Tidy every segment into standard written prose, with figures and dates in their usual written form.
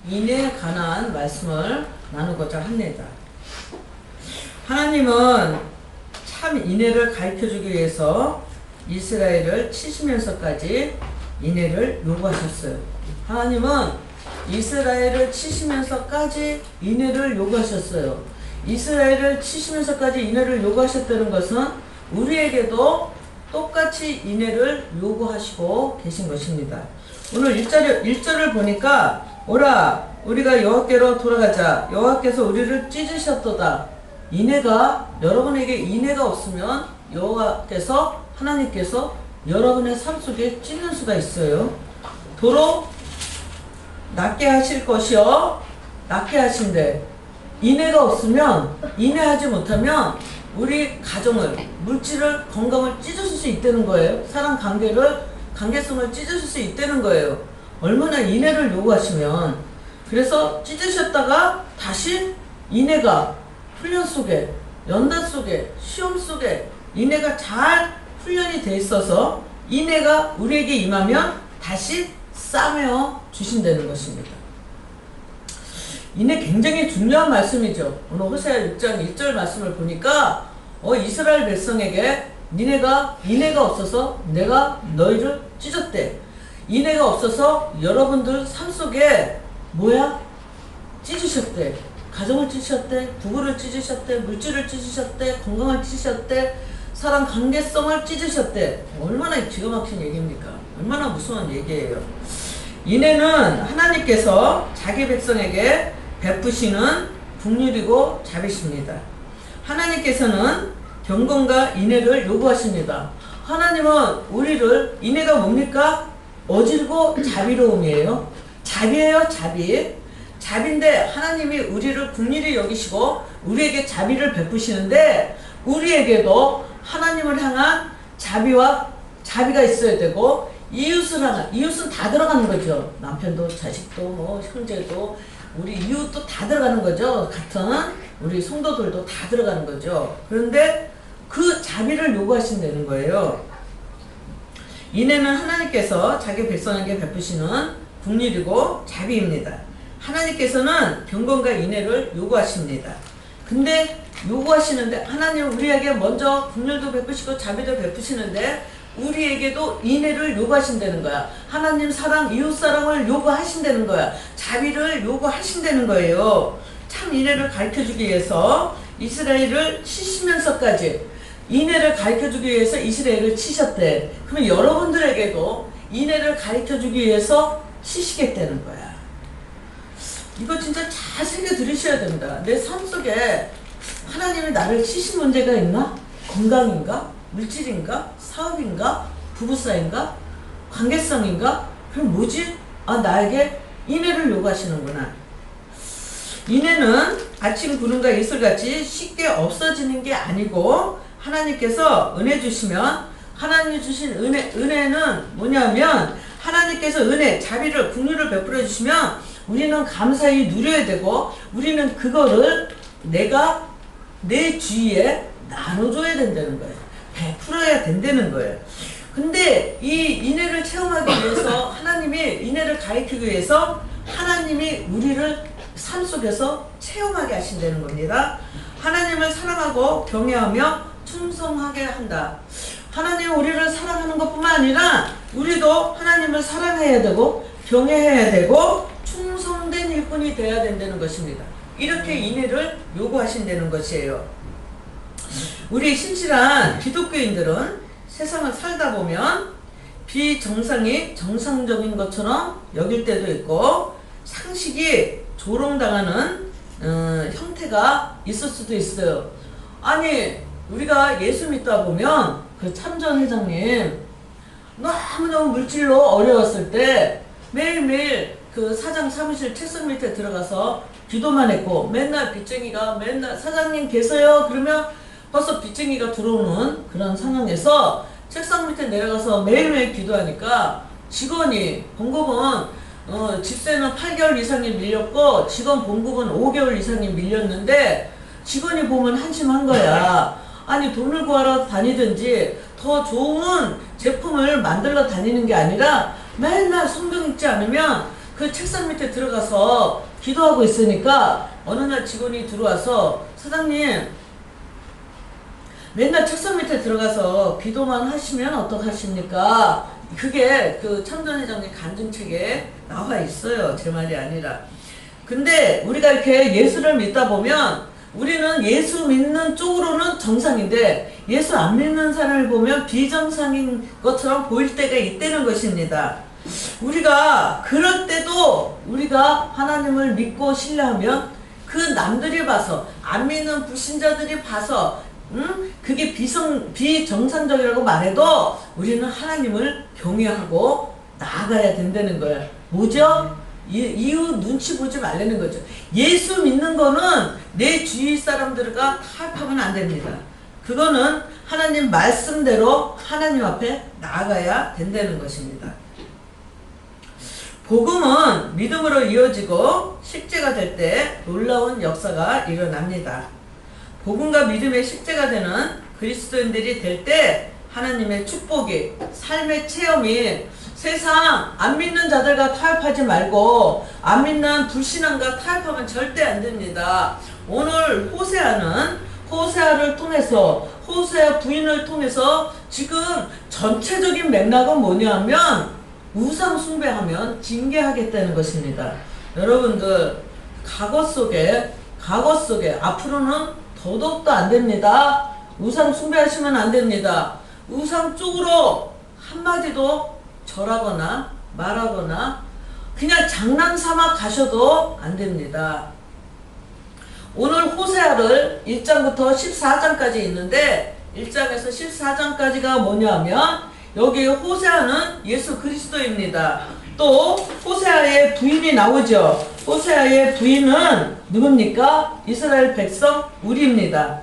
인에 관한 말씀을 나누고자 합니다. 하나님은 참 인애를 가르쳐주기 위해서 이스라엘을 치시면서까지 인애를 요구하셨어요. 하나님은 이스라엘을 치시면서까지 인애를 요구하셨어요. 이스라엘을 치시면서까지 인애를 요구하셨다는 것은 우리에게도 똑같이 인애를 요구하시고 계신 것입니다. 오늘 1절을 보니까 오라 우리가 여호와께로 돌아가자. 여호와께서 우리를 찢으셨도다. 여러분에게 인애가 없으면 여호와께서 하나님께서 여러분의 삶 속에 찢는 수가 있어요. 도로 낫게 하실 것이요 낫게 하신대. 인애가 없으면, 인애하지 못하면 우리 가정을, 물질을, 건강을 찢으실 수 있다는 거예요. 사람 관계성을 찢으실 수 있다는 거예요. 얼마나 인애를 요구하시면. 그래서 찢으셨다가 다시 인애가 훈련 속에, 연단 속에, 시험 속에 인애가 잘 훈련이 돼 있어서 인애가 우리에게 임하면 다시 싸매어 주신다는 것입니다. 인애 굉장히 중요한 말씀이죠. 오늘 호세아 6장 1절 말씀을 보니까 이스라엘 백성에게 인애가 없어서 내가 너희를 찢었대. 인애가 없어서 여러분들 삶 속에 찢으셨대. 가정을 찢으셨대. 부부를 찢으셨대. 물질을 찢으셨대. 건강을 찢으셨대. 사람 관계성을 찢으셨대. 얼마나 기가 막힌 얘기입니까? 얼마나 무서운 얘기예요. 인애는 하나님께서 자기 백성에게 베푸시는 긍휼이고 자비십니다. 하나님께서는 경건과 인애를 요구하십니다. 하나님은 우리를, 인애가 뭡니까? 어질고 자비로움이에요. 자비예요, 자비. 자비인데 하나님이 우리를 긍휼히 여기시고 우리에게 자비를 베푸시는데 우리에게도 하나님을 향한 자비가 있어야 되고 이웃은 다 들어가는 거죠. 남편도 자식도 형제도 우리 이웃도 다 들어가는 거죠. 같은 우리 성도들도 다 들어가는 거죠. 그런데 그 자비를 요구하신다는 거예요. 인애는 하나님께서 자기 백성에게 베푸시는 긍휼이고 자비입니다. 하나님께서는 경건과 인애를 요구하십니다. 근데 요구하시는데 하나님 우리에게 먼저 긍휼도 베푸시고 자비도 베푸시는데 우리에게도 인애를 요구하신다는 거야. 하나님 사랑, 이웃 사랑을 요구하신다는 거야. 자비를 요구하신다는 거예요. 참 인애를 가르쳐주기 위해서 이스라엘을 치시면서까지 인애를 가르쳐주기 위해서 이스라엘을 치셨대. 그럼 여러분들에게도 인애를 가르쳐주기 위해서 치시겠다는 거야. 이거 진짜 잘 새겨 들으셔야 됩니다. 내 삶 속에 하나님이 나를 치신 문제가 있나? 건강인가? 물질인가? 사업인가? 부부싸인가? 관계성인가? 그럼 뭐지? 나에게 인애를 요구하시는구나. 인애는 아침 구름과 이슬같이 쉽게 없어지는 게 아니고 하나님께서 은혜 주시면 하나님 주신 은혜는 뭐냐면 하나님께서 자비를, 긍휼을 베풀어 주시면 우리는 감사히 누려야 되고 우리는 그거를 내 주위에 나눠줘야 된다는 거예요. 베풀어야 된다는 거예요. 근데 이 인애를 체험하기 위해서 하나님이 인애를 가르치기 위해서 하나님이 우리를 삶 속에서 체험하게 하신다는 겁니다. 하나님을 사랑하고 경외하며 충성하게 한다. 하나님은 우리를 사랑하는 것뿐만 아니라 우리도 하나님을 사랑해야 되고 경외해야 되고 충성된 일꾼이 되어야 된다는 것입니다. 이렇게 인애를 요구하신다는 것이에요. 우리 신실한 기독교인들은 세상을 살다 보면 비정상이 정상적인 것처럼 여길 때도 있고 상식이 조롱당하는 형태가 있을 수도 있어요. 아니 우리가 예수 믿다 보면 그 참전 회장님 너무너무 물질로 어려웠을 때 매일매일 그 사장 사무실 책상 밑에 들어가서 기도만 했고 맨날 사장님 계세요? 그러면 벌써 빚쟁이가 들어오는 그런 상황에서 책상 밑에 내려가서 매일매일 기도하니까 직원이 봉급은 집세는 8개월 이상이 밀렸고 직원 봉급은 5개월 이상이 밀렸는데 직원이 보면 한심한 거야. 아니 돈을 구하러 다니든지 더 좋은 제품을 만들러 다니는 게 아니라 맨날 성경 읽지 않으면 그 책상 밑에 들어가서 기도하고 있으니까 어느 날 직원이 들어와서 사장님 맨날 책상 밑에 들어가서 기도만 하시면 어떡하십니까? 그게 그 참전회장님 간증책에 나와 있어요. 제 말이 아니라. 근데 우리가 이렇게 예수를 믿다 보면 우리는 예수 믿는 쪽으로는 정상인데 예수 안 믿는 사람을 보면 비정상인 것처럼 보일 때가 있다는 것입니다. 우리가 그럴 때도 우리가 하나님을 믿고 신뢰하면 그 남들이 봐서 안 믿는 불신자들이 봐서 그게 비정상적이라고 말해도 우리는 하나님을 경외하고 나아가야 된다는 거야. 뭐죠? 이유 눈치 보지 말라는 거죠. 예수 믿는 거는 내 주위 사람들과 타협하면 안 됩니다. 그거는 하나님 말씀대로 하나님 앞에 나아가야 된다는 것입니다. 복음은 믿음으로 이어지고 실제가 될 때 놀라운 역사가 일어납니다. 복음과 믿음의 실제가 되는 그리스도인들이 될 때 하나님의 축복이 삶의 체험이 세상 안 믿는 자들과 타협하지 말고 안 믿는 불신앙과 타협하면 절대 안 됩니다. 오늘 호세아를 통해서 호세아 부인을 통해서 지금 전체적인 맥락은 뭐냐면 우상 숭배하면 징계하겠다는 것입니다. 여러분들 과거 속에 앞으로는 더더욱도 안 됩니다. 우상 숭배하시면 안 됩니다. 우상 쪽으로 한마디도 절하거나 말하거나 그냥 장난삼아 가셔도 안 됩니다. 오늘 호세아를 1장부터 14장까지 있는데 1장에서 14장까지가 뭐냐면 여기 호세아는 예수 그리스도입니다. 또 호세아의 부인이 나오죠. 호세아의 부인은 누굽니까? 이스라엘 백성 우리입니다.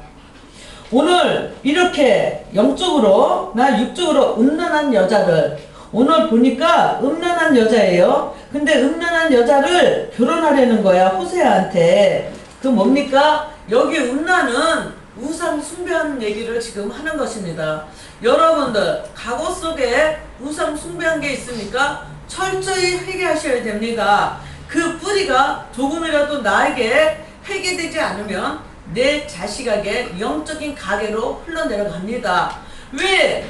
오늘 이렇게 영적으로나 육적으로 음란한 여자를 오늘 보니까 음란한 여자예요. 근데 음란한 여자를 결혼하려는 거야 호세아한테. 그 뭡니까? 여기 음란은 우상 숭배하는 얘기를 지금 하는 것입니다. 여러분들 과거 속에 우상 숭배한 게 있으니까 철저히 회개하셔야 됩니다. 그 뿌리가 조금이라도 나에게 회개되지 않으면 내 자식에게 영적인 가계로 흘러내려갑니다. 왜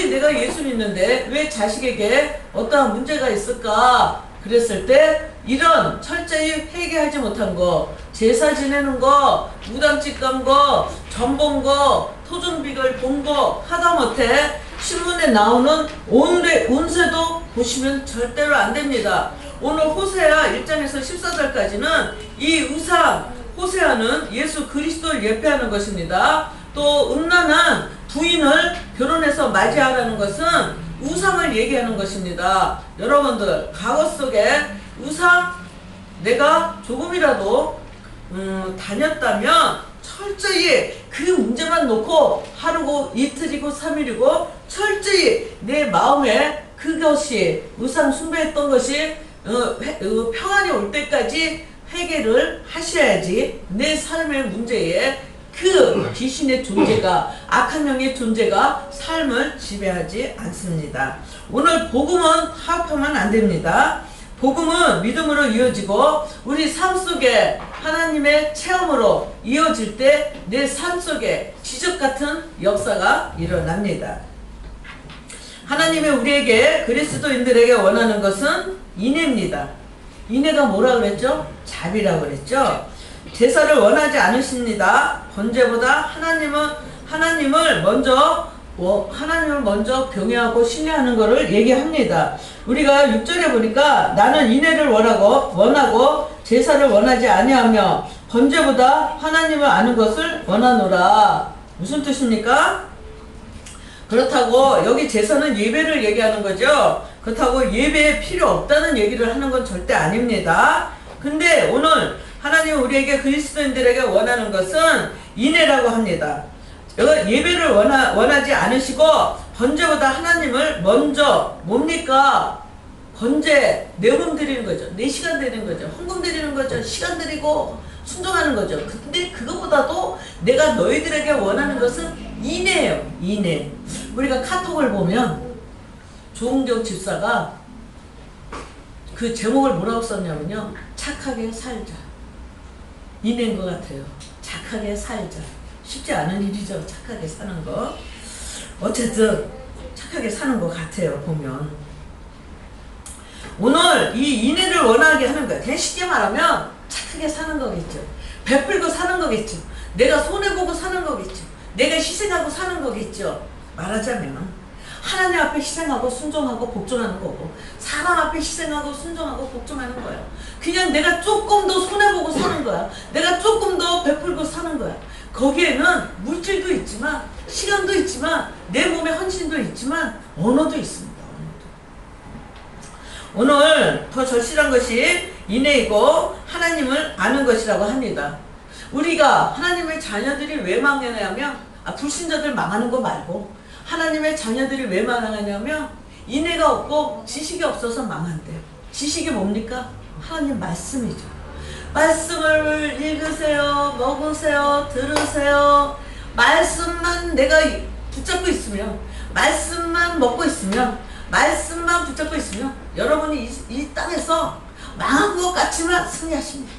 내가 예수 믿는데 왜 자식에게 어떠한 문제가 있을까? 그랬을 때 이런 철저히 회개하지 못한 거, 제사 지내는 거, 무당집 간 거, 전본 거, 토종비걸 본 거 하다못해 신문에 나오는 운세도 보시면 절대로 안 됩니다. 오늘 호세아 1장에서 14절까지는 이 우상 호세아는 예수 그리스도를 예표하는 것입니다. 또 음란한 부인을 결혼해서 맞이하라는 것은 우상을 얘기하는 것입니다. 여러분들 과거 속에 우상 내가 조금이라도 다녔다면 철저히 그 문제만 놓고 하루고 이틀이고 3일이고 철저히 내 마음에 그것이 우상 숭배했던 것이 평안이 올 때까지 회개를 하셔야지 내 삶의 문제에 그 귀신의 존재가 악한 영의 존재가 삶을 지배하지 않습니다. 오늘 복음은 타협하면 안 됩니다. 복음은 믿음으로 이어지고 우리 삶 속에 하나님의 체험으로 이어질 때 내 삶 속에 기적 같은 역사가 일어납니다. 하나님이 우리에게 그리스도인들에게 원하는 것은 인애입니다. 인애가 뭐라고 그랬죠? 자비라고 그랬죠? 제사를 원하지 않으십니다. 번제보다 하나님을 먼저 경외하고 신뢰하는 것을 얘기합니다. 우리가 6절에 보니까 나는 인애를 원하고 제사를 원하지 아니하며 번제보다 하나님을 아는 것을 원하노라. 무슨 뜻입니까? 그렇다고 여기 제사는 예배를 얘기하는 거죠. 그렇다고 예배에 필요 없다는 얘기를 하는 건 절대 아닙니다. 근데 오늘 하나님 우리에게 그리스도인들에게 원하는 것은 인애라고 합니다. 예배를 원하지 않으시고 번제보다 하나님을 먼저 뭡니까? 번제 내 몸 드리는 거죠. 내 시간 드리는 거죠. 헌금 드리는 거죠. 시간 드리고 순종하는 거죠. 근데 그것보다도 내가 너희들에게 원하는 것은 인애예요. 인애. 우리가 카톡을 보면 조은경 집사가 그 제목을 뭐라고 썼냐면요. 착하게 살자. 인해인 것 같아요. 착하게 살자. 쉽지 않은 일이죠. 착하게 사는 거. 어쨌든 착하게 사는 것 같아요. 보면. 오늘 이 인해를 원하게 하는 거야. 그냥 쉽게 말하면 착하게 사는 거겠죠. 베풀고 사는 거겠죠. 내가 손해보고 사는 거겠죠. 내가 희생하고 사는 거겠죠. 말하자면 하나님 앞에 희생하고 순종하고 복종하는 거고, 사람 앞에 희생하고 순종하고 복종하는 거야. 그냥 내가 조금 더 손해보고 사는 거야. 내가 조금 더 베풀고 사는 거야. 거기에는 물질도 있지만, 시간도 있지만, 내 몸의 헌신도 있지만, 언어도 있습니다. 언어도. 오늘 더 절실한 것이 인내이고 하나님을 아는 것이라고 합니다. 우리가 하나님의 자녀들이 왜 망하냐면, 불신자들 망하는 거 말고, 하나님의 자녀들이 왜 망하냐면 인애가 없고 지식이 없어서 망한대요. 지식이 뭡니까? 하나님 말씀이죠. 말씀을 읽으세요, 먹으세요, 들으세요. 말씀만 내가 붙잡고 있으면, 말씀만 먹고 있으면, 말씀만 붙잡고 있으면 여러분이 이 땅에서 망한 것 같지만 승리하십니다.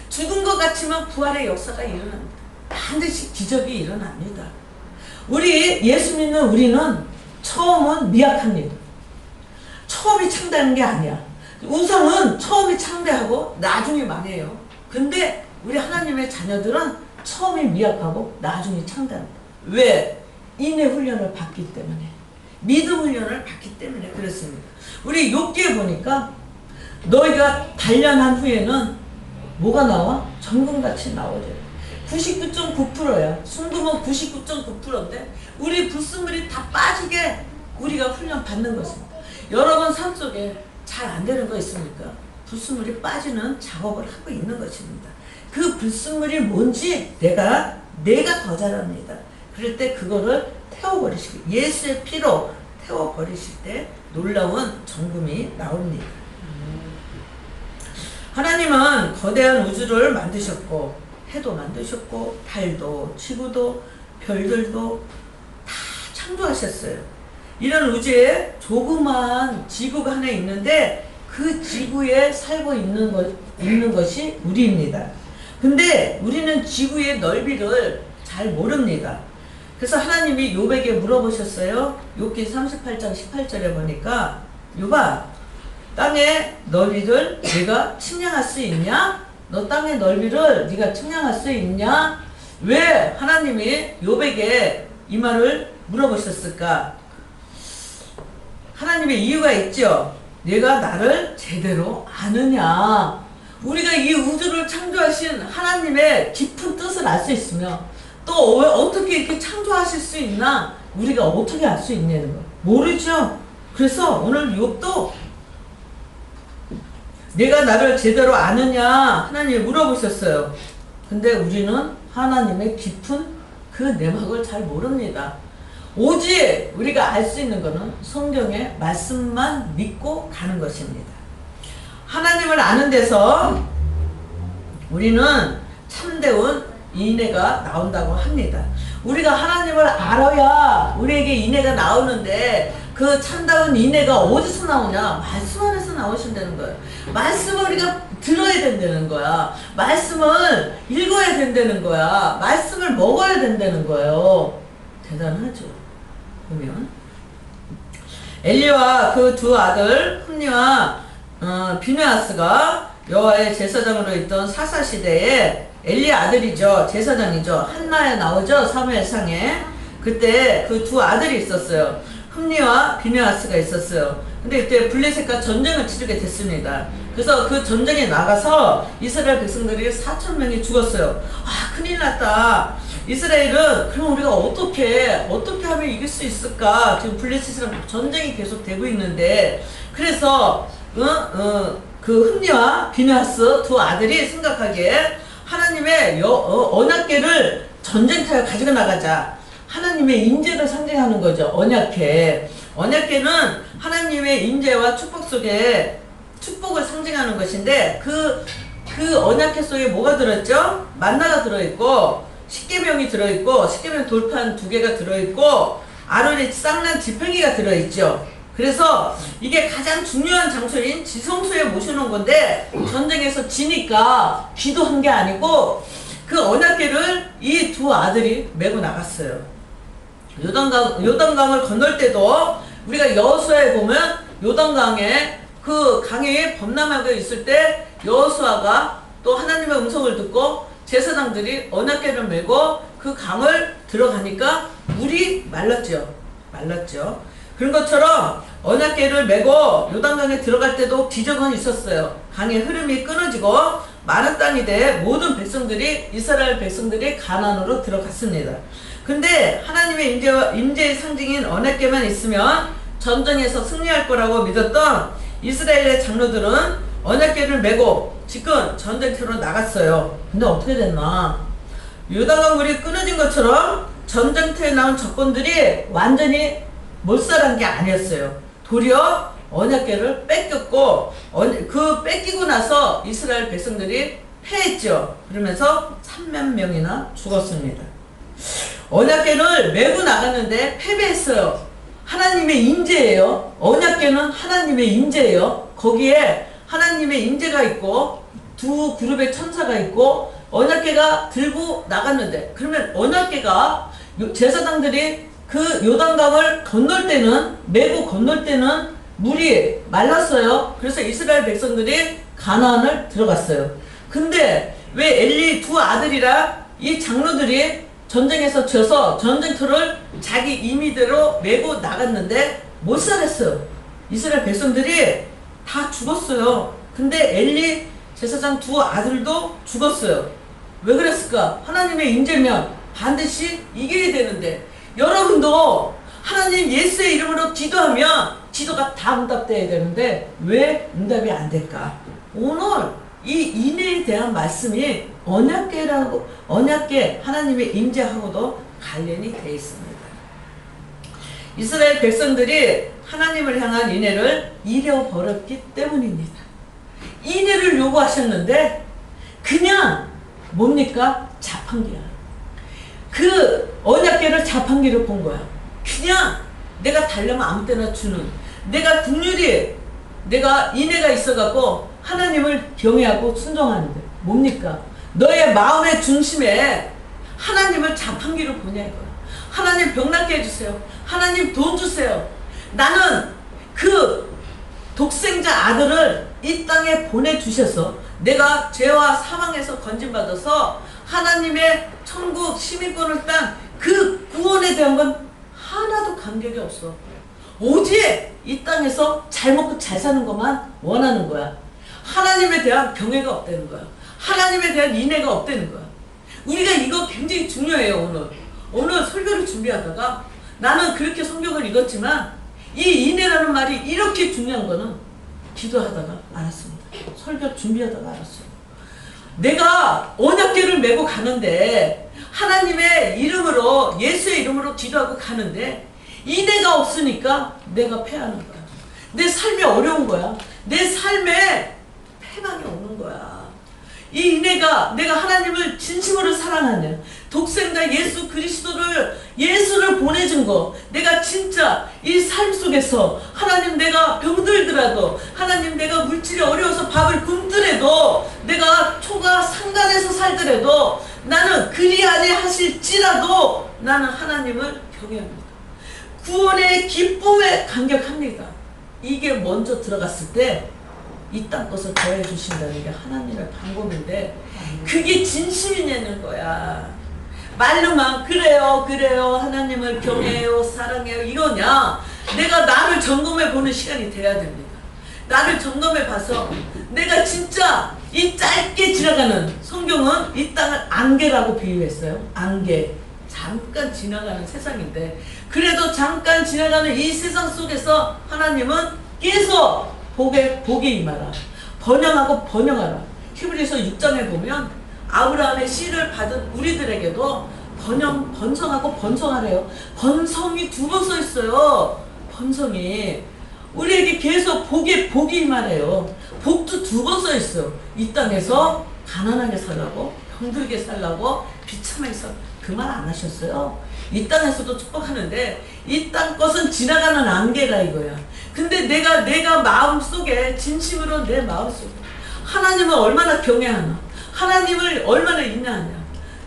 죽은 것 같지만 부활의 역사가 일어납니다. 반드시 기적이 일어납니다. 우리 예수 믿는 우리는 처음은 미약합니다. 처음이 창대한 게 아니야. 우상은 처음이 창대하고 나중에 망해요. 근데 우리 하나님의 자녀들은 처음이 미약하고 나중에 창대합니다. 왜? 인내 훈련을 받기 때문에, 믿음 훈련을 받기 때문에 그렇습니다. 우리 욥기에 보니까 너희가 단련한 후에는 뭐가 나와? 정금같이 나오죠. 99.9%야. 순금은 99.9%인데 우리 불순물이 다 빠지게 우리가 훈련 받는 것입니다. 여러분 삶 속에 잘 안 되는 거 있습니까? 불순물이 빠지는 작업을 하고 있는 것입니다. 그 불순물이 뭔지 내가 더 잘합니다. 그럴 때 그거를 태워버리시고 예수의 피로 태워버리실 때 놀라운 정금이 나옵니다. 하나님은 거대한 우주를 만드셨고, 해도 만드셨고, 달도, 지구도, 별들도 다 창조하셨어요. 이런 우주에 조그만 지구가 하나 있는데 그 지구에 살고 있는 것이 우리입니다. 근데 우리는 지구의 넓이를 잘 모릅니다. 그래서 하나님이 욥에게 물어보셨어요. 욥기 38장 18절에 보니까, 욥아, 땅의 넓이를 네가 측량할 수 있냐? 너 땅의 넓이를 네가 측량할 수 있냐? 왜 하나님이 욥에게 이 말을 물어보셨을까? 하나님의 이유가 있죠. 네가 나를 제대로 아느냐? 우리가 이 우주를 창조하신 하나님의 깊은 뜻을 알 수 있으며, 또 어떻게 이렇게 창조하실 수 있나? 우리가 어떻게 알 수 있냐는 거 모르죠. 그래서 오늘 욥도 내가 나를 제대로 아느냐 하나님이 물어보셨어요. 근데 우리는 하나님의 깊은 그 내막을 잘 모릅니다. 오직 우리가 알 수 있는 것은 성경의 말씀만 믿고 가는 것입니다. 하나님을 아는 데서 우리는 참되운 인애가 나온다고 합니다. 우리가 하나님을 알아야 우리에게 인애가 나오는데, 그 참다운 인애가 어디서 나오냐? 말씀 안에서 나오신다는 거예요. 말씀을 우리가 들어야 된다는 거야. 말씀을 읽어야 된다는 거야. 말씀을 먹어야 된다는 거예요. 대단하죠. 보면 엘리와 그 두 아들 흠니와 비느하스가 여호와의 제사장으로 있던 사사 시대에, 엘리 아들이죠. 제사장이죠. 한나에 나오죠. 사무엘상에. 그때 그 두 아들이 있었어요. 흠니와 비느하스가 있었어요. 근데 이때 블레셋과 전쟁을 치르게 됐습니다. 그래서 그 전쟁에 나가서 이스라엘 백성들이 4,000명이 죽었어요. 아, 큰일 났다. 이스라엘은 그럼 우리가 어떻게 하면 이길 수 있을까? 지금 블레셋이랑 전쟁이 계속 되고 있는데, 그래서 그 흠니와 비느하스 두 아들이 생각하기에 하나님의 언약궤를 전쟁터에 가지고 나가자. 하나님의 인재를 상징하는 거죠. 언약궤. 언약궤는 하나님의 인재와 축복 속에 축복을 상징하는 것인데, 그 언약궤 속에 뭐가 들어있죠? 만나가 들어있고, 십계명이 들어있고, 십계명 돌판 2개가 들어있고, 아론의 쌍난 지팡이가 들어있죠. 그래서 이게 가장 중요한 장소인 지성소에 모셔놓은 건데 전쟁에서 지니까 기도한 게 아니고 그 언약궤를 이 두 아들이 메고 나갔어요. 요단강을 건널 때도 우리가 여호수아에 보면 요단강에 그 강이 범람하고 있을 때 여호수아가 또 하나님의 음성을 듣고 제사장들이 언약궤를 메고 그 강을 들어가니까 물이 말랐죠. 그런 것처럼 언약궤를 메고 요단강에 들어갈 때도 기적은 있었어요. 강의 흐름이 끊어지고 마른 땅이 돼 모든 백성들이 이스라엘 백성들이 가나안으로 들어갔습니다. 근데 하나님의 임재의 상징인 언약궤만 있으면 전쟁에서 승리할 거라고 믿었던 이스라엘의 장로들은 언약궤를 메고 지금 전쟁터로 나갔어요. 근데 어떻게 됐나? 요단강 물이 끊어진 것처럼 전쟁터에 나온 적군들이 완전히 몰살한 게 아니었어요. 도리어 언약궤를 뺏겼고 그 뺏기고 나서 이스라엘 백성들이 패했죠. 그러면서 3만 명이나 죽었습니다. 언약궤를 메고 나갔는데 패배했어요. 하나님의 임재예요. 언약궤는 하나님의 임재예요. 거기에 하나님의 임재가 있고 두 그룹의 천사가 있고 언약궤가 들고 나갔는데 그러면 언약궤가 제사장들이 그 요단강을 건널 때는 메고 건널 때는 물이 말랐어요. 그래서 이스라엘 백성들이 가나안을 들어갔어요. 근데 왜 엘리 두 아들이랑 이 장로들이 전쟁에서 져서 전쟁터를 자기 임의대로 메고 나갔는데 못 살았어요. 이스라엘 백성들이 다 죽었어요. 근데 엘리 제사장 두 아들도 죽었어요. 왜 그랬을까? 하나님의 임재면 반드시 이겨야 되는데 여러분도 하나님 예수의 이름으로 기도하면 기도가 다 응답돼야 되는데 왜 응답이 안 될까? 오늘 이 인애에 대한 말씀이 언약궤 하나님의 임재하고도 관련이 되어 있습니다. 이스라엘 백성들이 하나님을 향한 인애를 잃어버렸기 때문입니다. 인애를 요구하셨는데 그냥 뭡니까? 자판기야. 그 언약궤를 자판기로 본 거야. 그냥 내가 달려면 아무 때나 주는 내가 국률이 내가 인애가 있어갖고 하나님을 경외하고 순종하는데 뭡니까? 너의 마음의 중심에 하나님을 자판기로 보냐 이거야. 하나님 병낫게 해주세요. 하나님 돈 주세요. 나는 그 독생자 아들을 이 땅에 보내주셔서 내가 죄와 사망에서 건진받아서 하나님의 천국 시민권을 딴 그 구원에 대한 건 하나도 감격이 없어. 오직 이 땅에서 잘 먹고 잘 사는 것만 원하는 거야. 하나님에 대한 경외가 없다는 거야. 하나님에 대한 인애가 없다는 거야. 우리가 이거 굉장히 중요해요. 오늘 설교를 준비하다가 나는 그렇게 성경을 읽었지만 이 인애라는 말이 이렇게 중요한 거는 기도하다가 알았습니다. 설교 준비하다가 알았어요. 내가 언약궤를 메고 가는데 하나님의 이름으로 예수의 이름으로 기도하고 가는데 인애가 없으니까 내가 패하는 거야. 내 삶이 어려운 거야. 내 삶에 패망이 오는 거야. 이 인애가 내가 하나님을 진심으로 사랑하냐, 독생자 예수 그리스도를 예수를 보내준 거, 내가 진짜 이 삶 속에서 하나님 내가 병들더라도 하나님 내가 물질이 어려워서 밥을 굶더라도 내가 초가 상간에서 살더라도 나는 그리하지 하실지라도 나는 하나님을 경외합니다. 구원의 기쁨에 감격합니다. 이게 먼저 들어갔을 때 이 땅 것을 더해 주신다는 게 하나님의 방법인데 그게 진심이냐는 거야. 말로만 그래요 하나님을 경외해요 사랑해요 이거냐. 내가 나를 점검해 보는 시간이 돼야 됩니다. 나를 점검해 봐서 내가 진짜 이 짧게 지나가는 성경은 이 땅을 안개라고 비유했어요. 안개. 잠깐 지나가는 세상인데 그래도 잠깐 지나가는 이 세상 속에서 하나님은 계속 복에 임하라. 번영하고 번영하라. 히브리서 6장에 보면 아브라함의 씨를 받은 우리들에게도 번성하고 번성하래요. 번성이 두 번 써 있어요. 번성이. 우리에게 계속 복이 임하래요. 복도 두 번 써 있어요. 이 땅에서 가난하게 살라고, 병들게 살라고, 비참하게 살라고. 그 말 안 하셨어요? 이 땅에서도 축복하는데 이 땅 것은 지나가는 안개라 이거야. 근데 내가 마음속에 진심으로 내 마음속에 하나님을 얼마나 경외하나, 하나님을 얼마나 인내하냐.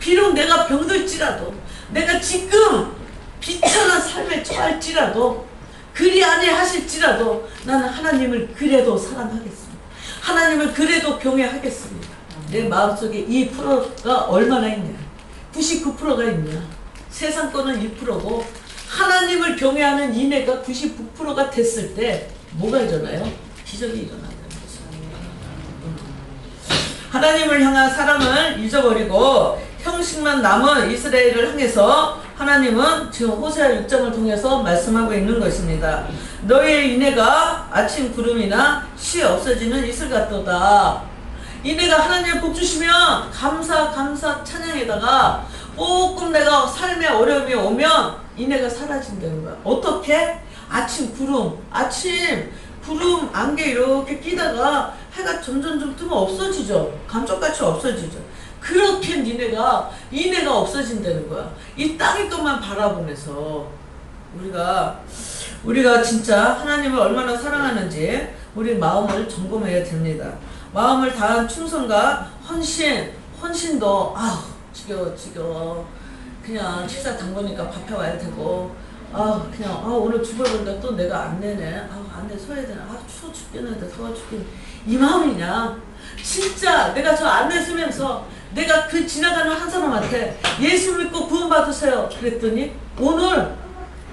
비록 내가 병들지라도, 내가 지금 비천한 삶에 처할지라도, 그리 아니하실지라도 나는 하나님을 그래도 사랑하겠습니다. 하나님을 그래도 경외하겠습니다. 내 마음속에 2%가 얼마나 있냐. 99%가 있냐. 세상 거는 1%고 하나님을 경외하는 인애가 99%가 됐을 때 뭐가 일어나요? 기적이 일어나요. 하나님을 향한 사랑을 잊어버리고 형식만 남은 이스라엘을 향해서 하나님은 지금 호세아 6장을 통해서 말씀하고 있는 것입니다. 너희의 인애가 아침 구름이나 쉬 없어지는 이슬 같도다. 인애가 하나님의 복 주시면 감사 찬양에다가 조금 내가 삶에 어려움이 오면 인애가 사라진다는 거야. 어떻게? 아침 구름 안개 이렇게 끼다가 해가 점점 뜨면 없어지죠. 감쪽같이 없어지죠. 그렇게 인애가 없어진다는 거야. 이 땅의 것만 바라보면서 우리가 진짜 하나님을 얼마나 사랑하는지 우리 마음을 점검해야 됩니다. 마음을 다한 충성과 헌신도 지겨워. 그냥 식사 당번이니까 밥해 와야 되고, 오늘 주말인데 또 내가 안 내네. 안 내, 서야 되나. 추워 죽겠는데, 더워 죽겠는데. 이 마음이냐. 진짜 내가 저 안 냈으면서 내가 그 지나가는 한 사람한테 예수 믿고 구원받으세요. 그랬더니 오늘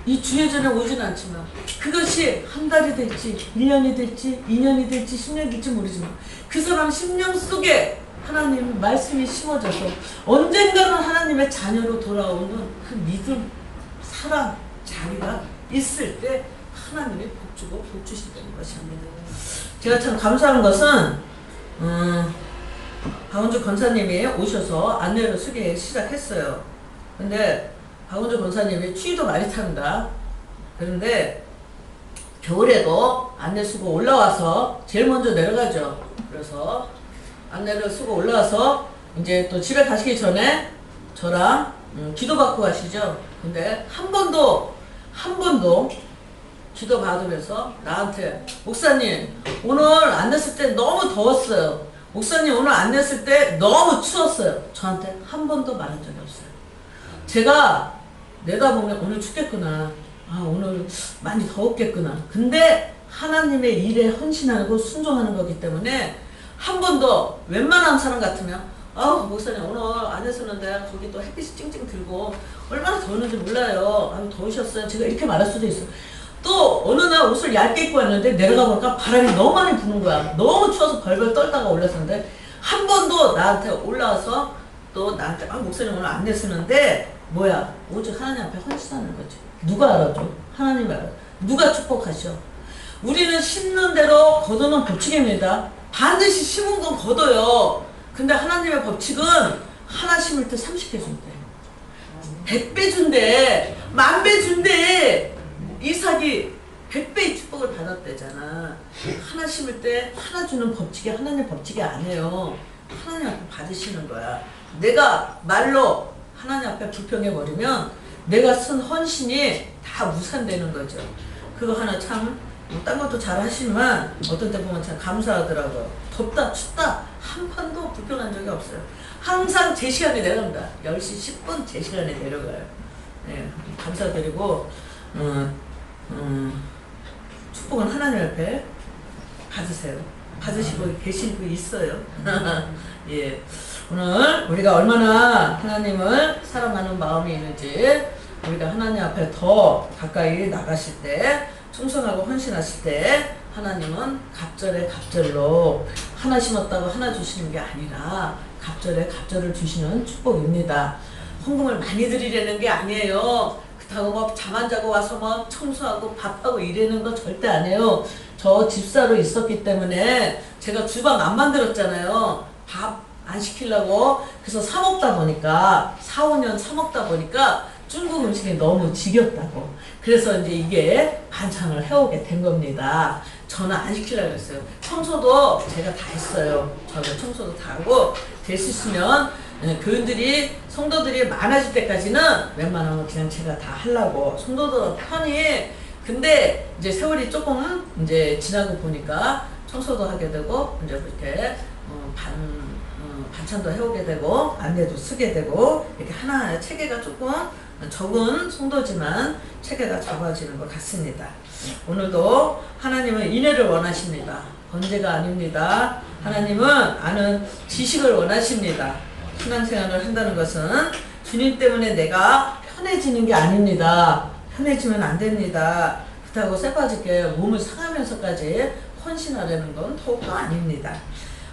이 주예전에 오진 않지만 그것이 한 달이 될지 1년이 될지 2년이 될지 10년이 될지 모르지만 그 사람 심령 속에 하나님 말씀이 심어져서 언젠가는 하나님의 자녀로 돌아오는 그 믿음, 사랑, 자리가 있을 때 하나님이 복 주고 복 주신다는 것입니다. 제가 참 감사한 것은 박은주 권사님이 오셔서 안내를 쓰기 시작했어요. 근데 박은주 권사님이 추위도 많이 탄다. 그런데 겨울에도 안내 쓰고 올라와서 제일 먼저 내려가죠. 그래서 안내를 쓰고 올라와서 이제 또 집에 가시기 전에 저랑 기도받고 가시죠. 근데 한 번도 기도 받으면서 나한테 목사님 오늘 안 냈을 때 너무 더웠어요. 목사님 오늘 안 냈을 때 너무 추웠어요. 저한테 한 번도 말한 적이 없어요. 제가 내다보면 오늘 춥겠구나. 오늘 많이 더웠겠구나. 근데 하나님의 일에 헌신하고 순종하는 거기 때문에 한 번도 웬만한 사람 같으면 목사님 오늘 안 했었는데 거기 또 햇빛이 찡찡 들고 얼마나 더웠는지 몰라요. 더우셨어요. 제가 이렇게 말할 수도 있어. 또 어느 날 옷을 얇게 입고 왔는데 내려가 보니까 바람이 너무 많이 부는 거야. 너무 추워서 벌벌 떨다가 올랐었는데 한 번도 나한테 올라와서 또 나한테 목사님 오늘 안 냈었는데 뭐야 오직 하나님 앞에 헌신하는 거지. 누가 알아줘? 하나님 알아. 누가 축복하셔? 우리는 심는 대로 거두는 법칙입니다. 반드시 심은 건 거둬요. 근데 하나님의 법칙은 하나 심을 때 30배 준대. 100배 준대. 10,000배 준대. 이삭이 100배의 축복을 받았대잖아. 하나 심을 때 하나 주는 법칙이 하나님의 법칙이 아니에요. 하나님 앞에 받으시는 거야. 내가 말로 하나님 앞에 불평해버리면 내가 쓴 헌신이 다 무산되는 거죠. 그거 하나 참 딴 것도 잘 하시지만 어떤 때 보면 참 감사하더라고요. 덥다 춥다 한 번도 불평한 적이 없어요. 항상 제 시간에 내려갑니다. 10시 10분 제 시간에 내려가요. 네, 감사드리고 축복은 하나님 앞에 받으세요. 받으시고 계시고 있어요. 예, 오늘 우리가 얼마나 하나님을 사랑하는 마음이 있는지 우리가 하나님 앞에 더 가까이 나가실 때 충성하고 헌신하실 때 하나님은 갑절에 갑절로 하나 심었다고 하나 주시는 게 아니라 갑절에 갑절을 주시는 축복입니다. 헌금을 많이 드리려는 게 아니에요. 그렇다고 뭐 잠 안 자고 와서 뭐 청소하고 밥하고 이러는 거 절대 아니에요. 저 집사로 있었기 때문에 제가 주방 안 만들었잖아요. 밥 안 시키려고. 그래서 사 먹다 보니까 4, 5년 사 먹다 보니까 중국 음식이 너무 지겹다고. 그래서 이제 이게 반찬을 해오게 된 겁니다. 저는 안 시키려고 했어요. 청소도 제가 다 했어요. 저는 청소도 다 하고 될 수 있으면 교인들이 성도들이 많아질 때까지는 웬만하면 그냥 제가 다 하려고. 성도들 편히 근데 이제 세월이 조금 이제 지나고 보니까 청소도 하게 되고 이제 그렇게 반찬도 해오게 되고 안내도 쓰게 되고 이렇게 하나하나 체계가 조금 적은 성도지만 체계가 잡아지는 것 같습니다. 오늘도 하나님은 인애를 원하십니다. 번제가 아닙니다. 하나님은 아는 지식을 원하십니다. 신앙생활을 한다는 것은 주님 때문에 내가 편해지는 게 아닙니다. 편해지면 안 됩니다. 그렇다고 쎄빠지게 몸을 상하면서까지 헌신하려는 건 더욱더 아닙니다.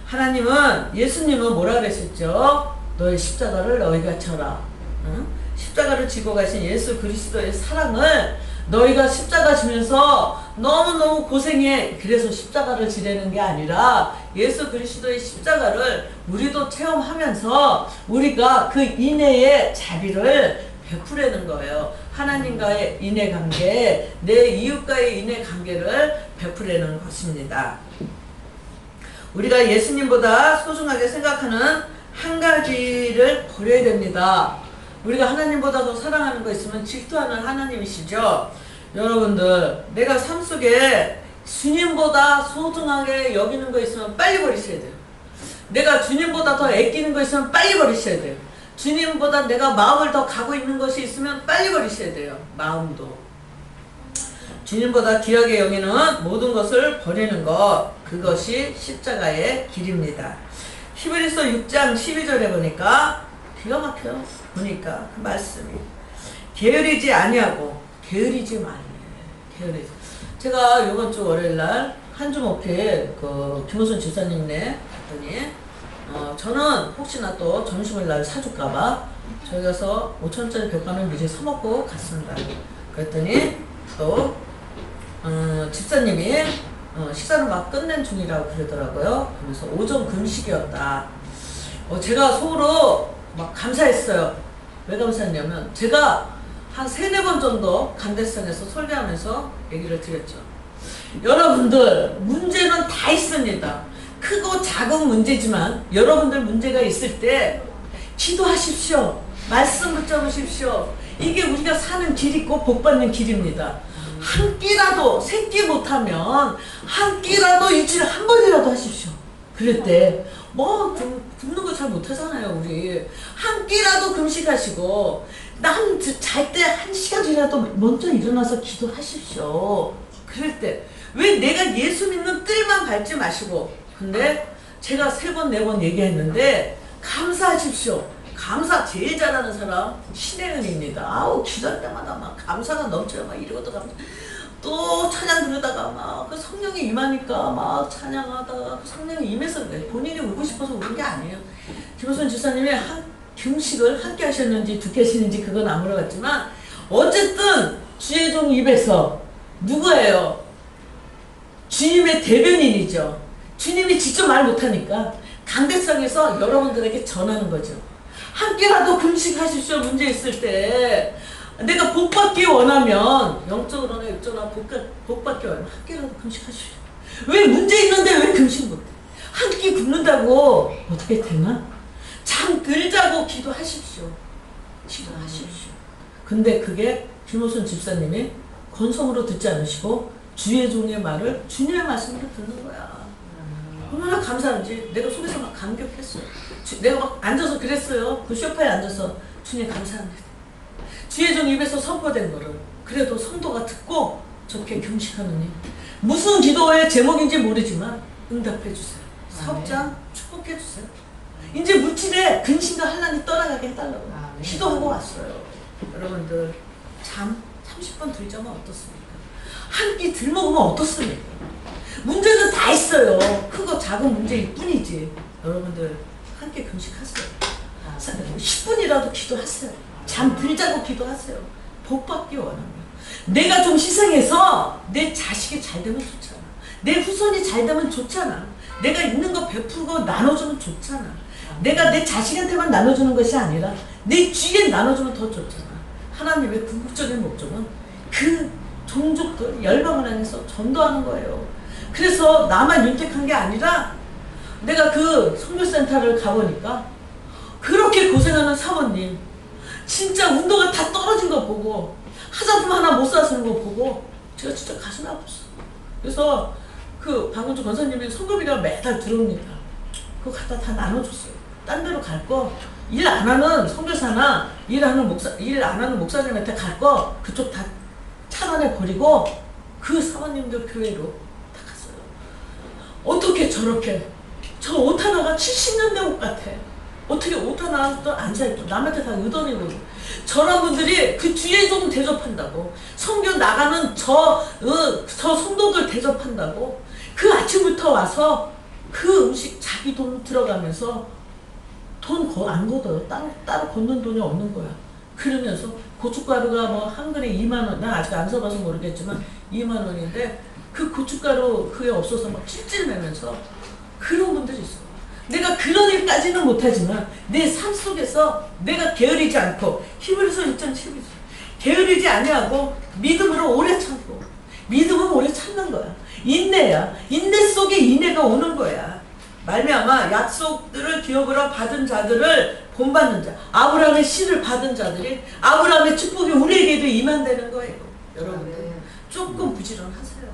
하나님은, 예수님은 뭐라 그랬었죠? 너의 십자가를 너희가 져라. 응? 십자가를 지고 가신 예수 그리스도의 사랑을 너희가 십자가 지면서 너무너무 고생해. 그래서 십자가를 지려는 게 아니라 예수 그리스도의 십자가를 우리도 체험하면서 우리가 그 인애의 자비를 베푸려는 거예요. 하나님과의 인애 관계, 내 이웃과의 인애 관계를 베푸려는 것입니다. 우리가 예수님보다 소중하게 생각하는 한 가지를 버려야 됩니다. 우리가 하나님보다 더 사랑하는 거 있으면 질투하는 하나님이시죠. 여러분들, 내가 삶 속에 주님보다 소중하게 여기는 거 있으면 빨리 버리셔야 돼요. 내가 주님보다 더 아끼는 거 있으면 빨리 버리셔야 돼요. 주님보다 내가 마음을 더 가고 있는 것이 있으면 빨리 버리셔야 돼요. 마음도. 주님보다 귀하게 여기는 모든 것을 버리는 것, 그것이 십자가의 길입니다. 히브리서 6장 12절에 보니까 기가 막혀요. 보니까 그 말씀이 게으르지 아니하고 게으르지 말래. 게으르지. 제가 이번 주 월요일날 한주 목회 그 김호순 집사님네 갔더니 저는 혹시나 또 점심을 날 사줄까봐 저희 가서 5,000원짜리 벽간을 미리 사먹고 갔습니다. 그랬더니 또 집사님이 식사를 막 끝낸 중이라고 그러더라고요. 그래서 오전 금식이었다. 제가 속으로 막 감사했어요. 왜 감사했냐면 제가 한 3-4번 정도 간대성에서 설교하면서 얘기를 드렸죠. 여러분들 문제는 다 있습니다. 크고 작은 문제지만 여러분들 문제가 있을 때 기도하십시오. 말씀 붙잡으십시오. 이게 우리가 사는 길 있고 복받는 길입니다. 한 끼라도, 3끼 못하면 한 끼라도 일주일에 한 번이라도 하십시오. 그럴 때 뭐 굶는 거 잘 못하잖아요. 우리 한 끼라도 금식하시고 난 잘 때 1시간이라도 먼저 일어나서 기도하십시오. 그럴 때 왜 내가 예수 믿는 뜰만 밟지 마시고. 근데 제가 3번 4번 얘기했는데 감사하십시오. 감사 제일 잘하는 사람 신혜은입니다. 아우 기도할 때마다 막 감사가 넘쳐요. 막 이러고도 감사. 또 찬양 부르다가 막 그 성령이 임하니까 막 찬양하다가 그 성령이 임해서 본인이 울고 싶어서 우는 게 아니에요. 김호순 집사님이 금식을 함께 하셨는지 두께 하시는지 그건 안 물어봤지만 어쨌든 주의 종 입에서 누구예요? 주님의 대변인이죠. 주님이 직접 말 못하니까 강대성에서 여러분들에게 전하는 거죠. 한 끼라도 금식하십시오. 문제 있을 때 내가 복받기 원하면 영적으로나 육적으로나 복받기 원하면 한 끼라도 금식하십시오. 왜 문제 있는데 왜 금식 못해? 한 끼 굶는다고 어떻게 되나? 잠들 자고 기도하십시오. 기도하십시오. 근데 그게 김호순 집사님이 건성으로 듣지 않으시고 주의 종의 말을 주님의 말씀으로 듣는 거야. 얼마나 감사한지 내가 속에서 막 감격했어요. 내가 막 앉아서 그랬어요. 그 소파에 앉아서 주님 감사합니다. 주의 종 입에서 선포된 거를 그래도 성도가 듣고 저렇게 금식하느니 무슨 기도의 제목인지 모르지만 응답해 주세요. 사업장 축복해 주세요. 이제 물질에 근심과 환난이 떠나가게 해달라고 기도하고 왔어요. 여러분들 잠 30분 들자면 어떻습니까? 한 끼 들 먹으면 어떻습니까? 문제는 다 있어요. 크고 작은 문제일 뿐이지. 여러분들 한 끼 금식하세요. 10분이라도 기도하세요. 잠 들자고 기도하세요. 복 받기 원하면. 내가 좀 희생해서 내 자식이 잘 되면 좋잖아. 내 후손이 잘 되면 좋잖아. 내가 있는 거 베풀고 나눠주면 좋잖아. 내가 내 자식한테만 나눠주는 것이 아니라 내 주위에 나눠주면 더 좋잖아. 하나님의 궁극적인 목적은 그 종족들 열방을 향해서 전도하는 거예요. 그래서 나만 윤택한 게 아니라 내가 그 선교센터를 가보니까 그렇게 고생하는 사모님 진짜 운동가 다 떨어진 거 보고 화장품 하나 못 사시는 거 보고 제가 진짜 가슴이 아팠어. 그래서 그 박은주 권사님이 성금이가 매달 들어옵니다. 그거 갖다 다 나눠줬어요. 딴 데로 갈 거, 일 안 하는 선교사나 일 안 하는 목사님한테 갈 거 그쪽 다 차단해 버리고 그 사모님들 교회로 다 갔어요. 어떻게 저렇게 저 옷 하나가 70년대 옷 같아. 어떻게 옷 하나 또 앉아있고 남한테 다 의돈이고 저런 분들이 그 뒤에 좀 대접한다고 성교 나가는 저 성도들 대접한다고 그 아침부터 와서 그 음식 자기 돈 들어가면서 돈 안 걷어요. 따로 걷는 돈이 없는 거야. 그러면서 고춧가루가 뭐 한 그릇에 2만원, 난 아직 안 써봐서 모르겠지만 2만원인데 그 고춧가루 그게 없어서 막 찔찔매면서 그런 분들이 있어. 내가 그런 일까지는 못하지만 내 삶 속에서 내가 게으르지 않고 히브리서 1.7 게으르지 아니하고 믿음으로 오래 참고 믿음은 오래 참는 거야. 인내야. 인내 속에 인내가 오는 거야. 말미암아 약속들을 기업으로 받은 자들을 본받는 자, 아브라함의 씨를 받은 자들이 아브라함의 축복이 우리에게도 임한다는 거예요. 여러분들 조금 부지런하세요.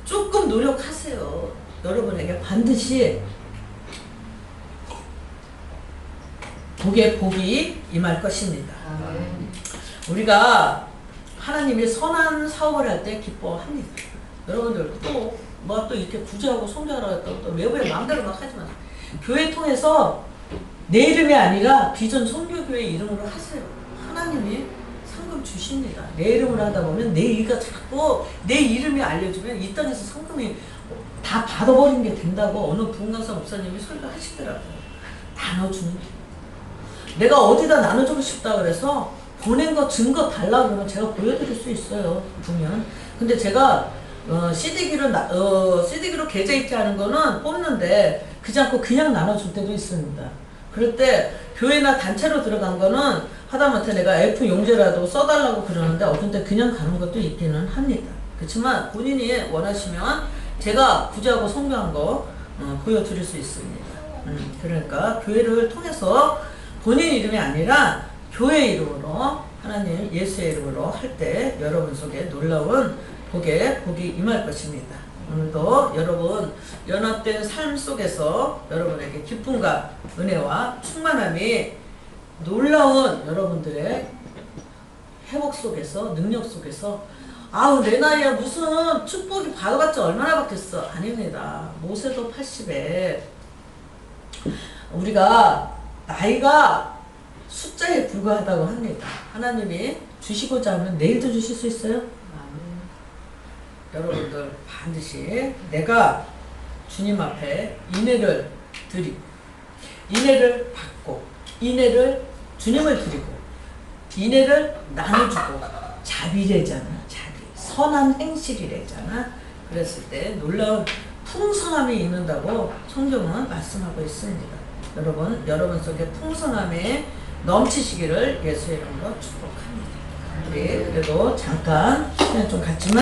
조금 노력하세요. 여러분에게 반드시 복이 임할 것입니다. 우리가 하나님이 선한 사업을 할 때 기뻐합니다. 여러분들 또 이렇게 구제하고 성장하라고 했다고 또 외부의 마음대로 막 하지 마세요. 교회 통해서 내 이름이 아니라 비전 선교교회 이름으로 하세요. 하나님이 상금 주십니다. 내 이름으로 하다 보면 내 일가 자꾸 내 이름이 알려지면 이 땅에서 상금이 다 받아버린 게 된다고 어느 부흥강사 목사님이 설교하시더라고요. 나눠주는 게. 내가 어디다 나눠주고 싶다 그래서 보낸 거 증거 달라고 그러면 제가 보여드릴 수 있어요. 보면. 근데 제가 CD기로 계좌 입자하는 거는 뽑는데 그지 않고 그냥 나눠줄 때도 있습니다. 그럴 때 교회나 단체로 들어간 거는 하다못해 내가 F 용제라도 써달라고 그러는데 어떤 때 그냥 가는 것도 있기는 합니다. 그렇지만 본인이 원하시면 제가 구제하고 성교한 거 보여드릴 수 있습니다. 그러니까 교회를 통해서 본인 이름이 아니라 교회 이름으로 하나님 예수의 이름으로 할 때 여러분 속에 놀라운 복이 임할 것입니다. 오늘도 여러분 연합된 삶 속에서 여러분에게 기쁨과 은혜와 충만함이 놀라운 여러분들의 회복 속에서 능력 속에서 아우 내 나이야 무슨 축복이 받아봤자 얼마나 받겠어. 아닙니다. 모세도 80에 우리가 나이가 숫자에 불과하다고 합니다. 하나님이 주시고자 하면 내일도 주실 수 있어요? 여러분들 반드시 내가 주님 앞에 인내를 드리고 인내를 받고 인내를 주님을 드리고 인내를 나눠주고 자비래잖아. 자비 선한 행실이래잖아. 그랬을 때 놀라운 풍성함이 있는다고 성경은 말씀하고 있습니다. 여러분 속에 풍성함에 넘치시기를 예수의 이름으로 축복합니다. 우리 그래도 잠깐 시간 좀 갖지만